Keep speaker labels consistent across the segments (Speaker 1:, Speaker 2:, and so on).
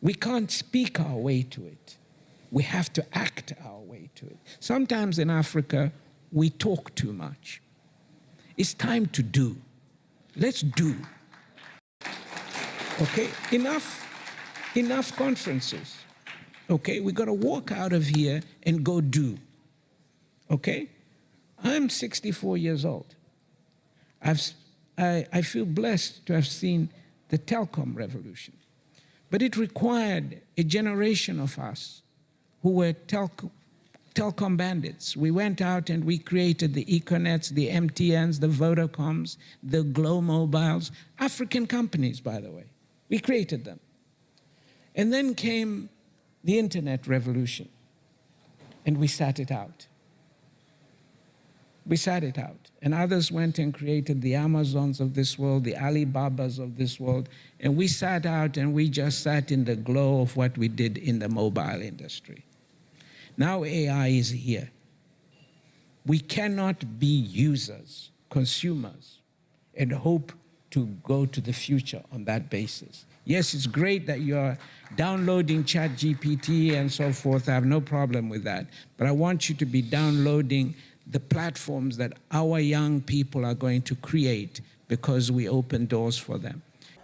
Speaker 1: We can't speak our way to it. We have to act our way to it. Sometimes in Africa, we talk too much. It's time to do. Let's do. Okay, enough conferences. Okay, we got to walk out of here and go do. Okay, I'm 64 years old. I feel blessed to have seen the telecom revolution, but it required a generation of us who were telecom bandits. We went out and we created the Econets, the MTNs, the Vodacoms, the Glow Mobiles, African companies, by the way. We created them. And then came the internet revolution, and we sat it out. We sat it out. And others went and created the Amazons of this world, the Alibabas of this world, and we sat out and we just sat in the glow of what we did in the mobile industry. Now AI is here. We cannot be users, consumers, and hope to go to the future on that basis. Yes, it's great that you're downloading ChatGPT and so forth. I have no problem with that. But I want you to be downloading the platforms that our young people are going to create because we open doors for them.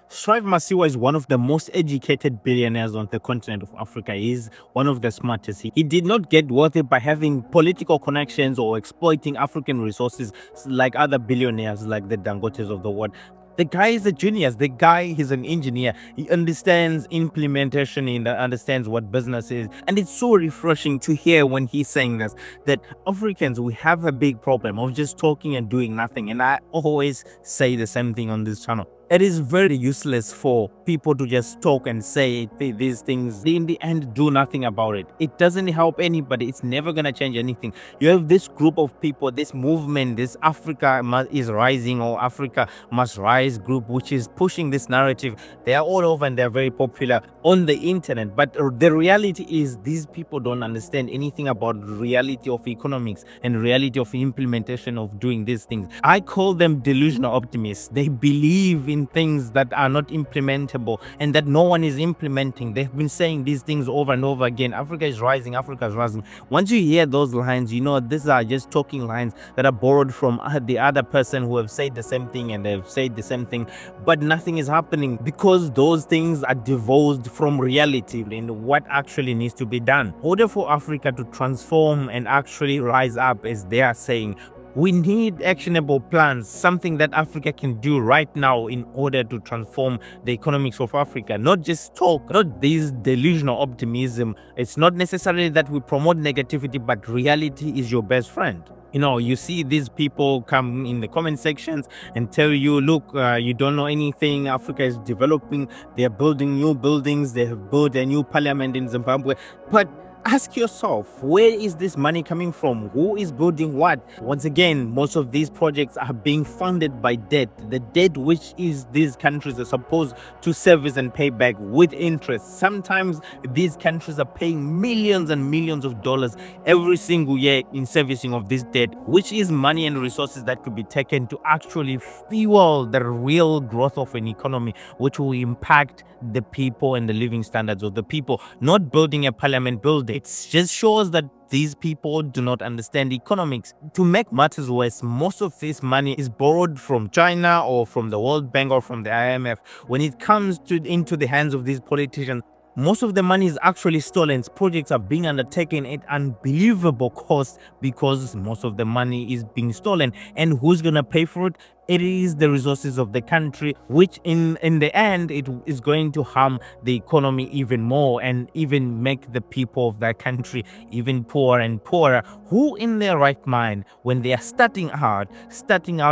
Speaker 2: Strive Masiyiwa is one of the most educated billionaires on the continent of Africa. He's one of the smartest. He did not get wealthy by having political connections or exploiting African resources like other billionaires like the Dangotes of the world. The guy is a genius. The guy, he's an engineer. He understands implementation. He understands what business is. And it's so refreshing to hear when he's saying this, that Africans, we have a big problem of just talking and doing nothing. And I always say the same thing on this channel. It is very useless for people to just talk and say these things. They in the end do nothing about it. It doesn't help anybody. It's never going to change anything. You have this group of people, this movement, this Africa is rising or Africa must rise group, which is pushing this narrative. They are all over and they're very popular on the internet. But the reality is these people don't understand anything about the reality of economics and reality of implementation of doing these things. I call them delusional optimists. They believe in things that are not implementable and that no one is implementing. They've been saying these things over and over again. Africa is rising, Africa is rising. Once you hear those lines, you know these are just talking lines that are borrowed from the other person who have said the same thing and they've said the same thing, but nothing is happening because those things are divorced from reality and what actually needs to be done. In order for Africa to transform and actually rise up, as they are saying, we need actionable plans, something that Africa can do right now in order to transform the economics of Africa. Not just talk, not this delusional optimism. It's not necessarily that we promote negativity, but reality is your best friend. You know, you see these people come in the comment sections and tell you, look, you don't know anything. Africa is developing. They're building new buildings. They have built a new parliament in Zimbabwe. But ask yourself, where is this money coming from? Who is building what? Once again, most of these projects are being funded by debt. The debt which is these countries are supposed to service and pay back with interest. Sometimes these countries are paying millions and millions of dollars every single year in servicing of this debt, which is money and resources that could be taken to actually fuel the real growth of an economy, which will impact the people and the living standards of the people. Not building a parliament building. It just shows that these people do not understand economics. To make matters worse, most of this money is borrowed from China or from the World Bank or from the IMF. When it comes into the hands of these politicians, most of the money is actually stolen. Projects are being undertaken at unbelievable cost because most of the money is being stolen. And who's going to pay for it? It is the resources of the country, which in the end, it is going to harm the economy even more and even make the people of that country even poorer and poorer. Who in their right mind, when they are starting out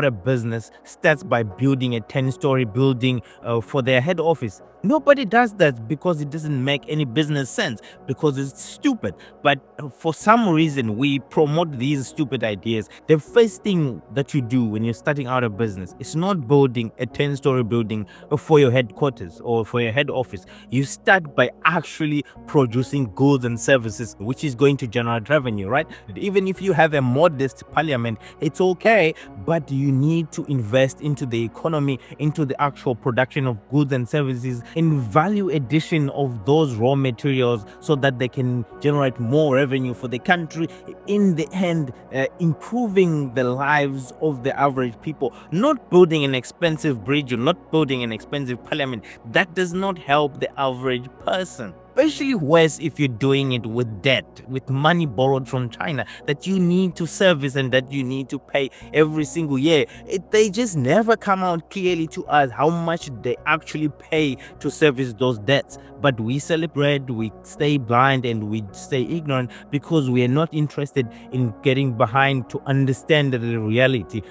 Speaker 2: a business, starts by building a 10-story building for their head office? Nobody does that because it doesn't make any business sense, because it's stupid. But for some reason, we promote these stupid ideas. The first thing that you do when you're starting out a business is not building a 10-story building for your headquarters or for your head office. You start by actually producing goods and services, which is going to generate revenue, right? Even if you have a modest parliament, it's okay, but you need to invest into the economy, into the actual production of goods and services in value addition of those raw materials so that they can generate more revenue for the country. In the end, improving the lives of the average people, not building an expensive bridge or not building an expensive parliament. That does not help the average person. Especially worse if you're doing it with debt, with money borrowed from China that you need to service and that you need to pay every single year. They just never come out clearly to us how much they actually pay to service those debts. But we celebrate, we stay blind, and we stay ignorant because we are not interested in getting behind to understand the reality.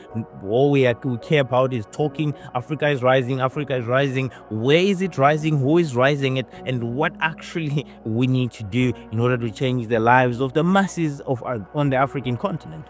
Speaker 2: All we care about is talking. Africa is rising, Africa is rising. Where is it rising? Who is rising it? And what actually we need to do in order to change the lives of the masses on the African continent.